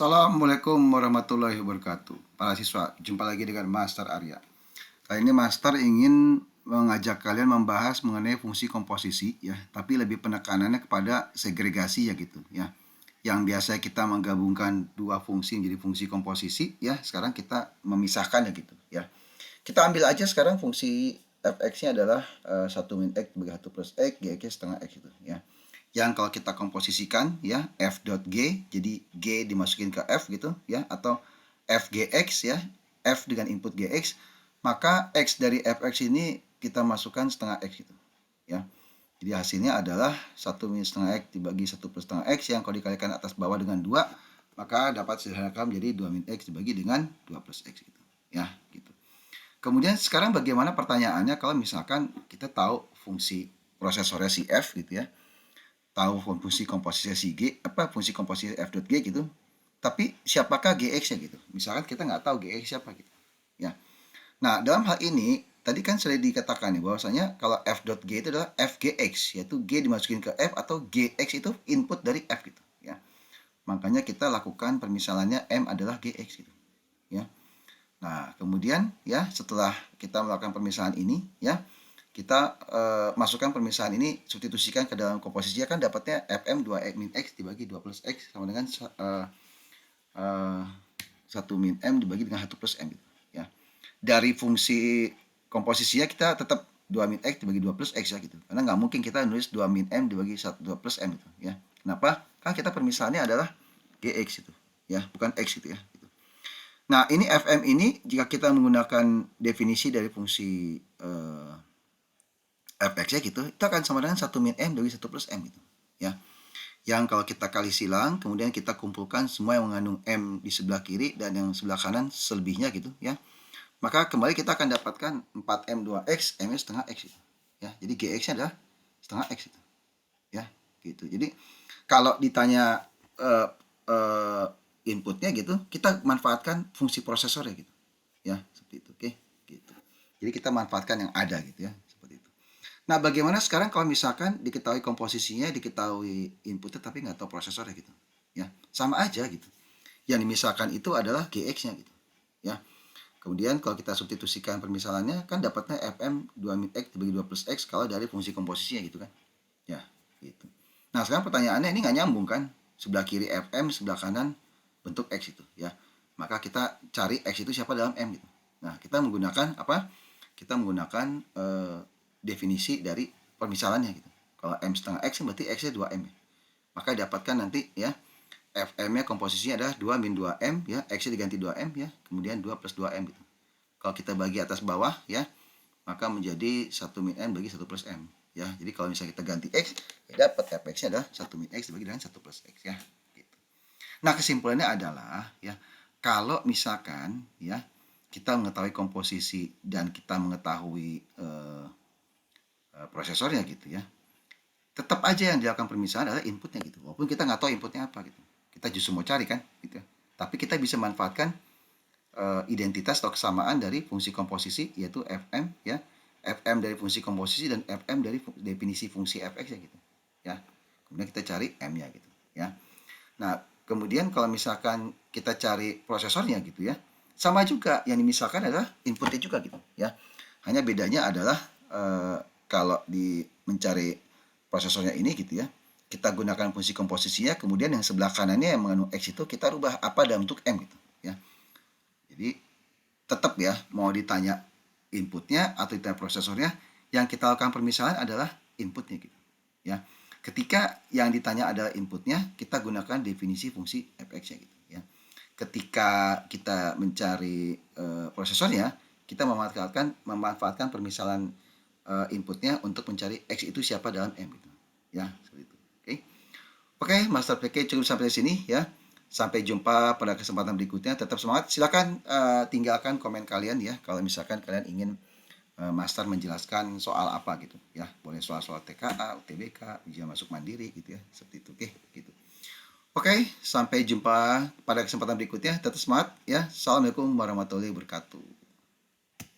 Assalamualaikum warahmatullahi wabarakatuh. Para siswa, jumpa lagi dengan Master Arya. Kali ini Master ingin mengajak kalian membahas mengenai fungsi komposisi ya, tapi lebih penekanannya kepada segregasi ya gitu ya. Yang biasa kita menggabungkan dua fungsi menjadi fungsi komposisi ya, sekarang kita memisahkan ya gitu ya. Kita ambil aja sekarang fungsi fx-nya adalah 1 min x bagi 1 plus x, gx setengah x itu ya. Yang kalau kita komposisikan ya f dot g, jadi g dimasukin ke f gitu ya, atau fgx ya, f dengan input gx, maka x dari fx ini kita masukkan setengah x gitu ya. Jadi hasilnya adalah 1 min setengah x dibagi 1 plus setengah x yang kalau dikalikan atas bawah dengan 2, maka dapat sederhanakan menjadi 2 min x dibagi dengan 2 plus x gitu ya gitu. Kemudian sekarang bagaimana pertanyaannya kalau misalkan kita tahu fungsi prosesornya si f gitu ya, tahu fungsi komposisi si G, fungsi komposisi F dot G gitu. Tapi siapakah GX-nya gitu? Misalkan kita nggak tahu GX siapa gitu. Ya. Nah, dalam hal ini tadi kan sudah dikatakan nih bahwasanya kalau F dot G itu adalah FGX, yaitu G dimasukin ke F atau GX itu input dari F gitu, ya. Makanya kita lakukan permisalannya M adalah GX gitu, ya. Nah, kemudian ya setelah kita melakukan pemisahan ini ya, kita masukkan pemisahan ini, substitusikan ke dalam komposisinya, kan dapatnya Fm 2 min X dibagi 2 plus X sama dengan 1 min M dibagi dengan 1 plus M gitu, ya. Dari fungsi komposisinya kita tetap 2 min X dibagi 2 plus X ya gitu, karena nggak mungkin kita nulis 2 min M dibagi 2 plus M gitu ya. Kenapa? Kan kita permisalannya adalah GX itu ya, bukan X gitu ya. Nah, ini Fm ini jika kita menggunakan definisi dari fungsi fx-nya gitu, itu akan sama dengan 1 min M dibagi 1 plus M gitu ya. Yang kalau kita kali silang, kemudian kita kumpulkan semua yang mengandung M di sebelah kiri dan yang sebelah kanan selebihnya gitu ya. Maka kembali kita akan dapatkan 4M 2X, M-nya setengah X gitu. Ya, jadi GX-nya adalah setengah X itu. Ya, gitu. Jadi kalau ditanya inputnya gitu, kita manfaatkan fungsi prosesornya gitu. Ya, seperti itu. Oke, gitu. Jadi kita manfaatkan yang ada gitu ya, seperti itu. Nah, bagaimana sekarang kalau misalkan diketahui komposisinya, diketahui inputnya, tapi nggak tahu prosesornya gitu? Ya, sama aja gitu. Yang dimisalkan itu adalah GX-nya gitu. Ya, kemudian kalau kita substitusikan permisalannya, kan dapatnya Fm 2 min X dibagi 2 plus X kalau dari fungsi komposisinya gitu kan. Ya, gitu. Nah, sekarang pertanyaannya ini nggak nyambung kan? Sebelah kiri Fm, sebelah kanan bentuk X itu ya. Maka kita cari X itu siapa dalam M gitu. Nah, kita menggunakan apa? Kita menggunakan definisi dari permisalannya gitu. Kalau M setengah X berarti X-nya 2M. Maka dapatkan nanti ya, Fm-nya komposisinya adalah 2 min 2M ya, X-nya diganti 2M ya, kemudian 2 plus 2M gitu. Kalau kita bagi atas bawah ya, maka menjadi 1 min M bagi 1 plus M ya. Jadi kalau misalnya kita ganti X, ya dapat Fx-nya adalah 1 min X dibagi dengan 1 plus X ya. Gitu. Nah, kesimpulannya adalah ya, kalau misalkan ya kita mengetahui komposisi dan kita mengetahui prosesornya gitu ya, tetap aja yang dilakukan permisalan adalah inputnya gitu, walaupun kita nggak tahu inputnya apa gitu. Kita justru mau cari kan gitu ya. Tapi kita bisa manfaatkan identitas atau kesamaan dari fungsi komposisi, yaitu Fm ya, Fm dari fungsi komposisi dan Fm dari definisi fungsi Fx ya gitu ya. Kemudian kita cari M-nya gitu ya. Nah, kemudian kalau misalkan kita cari prosesornya gitu ya, sama juga yang dimisalkan adalah inputnya juga gitu ya. Hanya bedanya adalah kalau di mencari prosesornya ini gitu ya, kita gunakan fungsi komposisinya, kemudian yang sebelah kanannya yang mengandung X itu kita rubah apa dalam bentuk M gitu ya. Jadi tetap ya, mau ditanya inputnya atau ditanya prosesornya, yang kita lakukan permisalan adalah inputnya gitu ya. Ketika yang ditanya adalah inputnya, kita gunakan definisi fungsi fx-nya gitu ya. Ketika kita mencari prosesornya, kita memanfaatkan permisalan inputnya untuk mencari x itu siapa dalam M gitu ya, seperti itu. Oke. Oke, Master PK cukup sampai di sini ya. Sampai jumpa pada kesempatan berikutnya. Tetap semangat. Silakan tinggalkan komen kalian ya kalau misalkan kalian ingin Master menjelaskan soal apa gitu ya. Boleh soal-soal TKA, UTBK, ujian masuk mandiri gitu ya. Seperti itu. Oke, gitu. Oke, sampai jumpa pada kesempatan berikutnya. Tetap semangat ya. Assalamualaikum warahmatullahi wabarakatuh.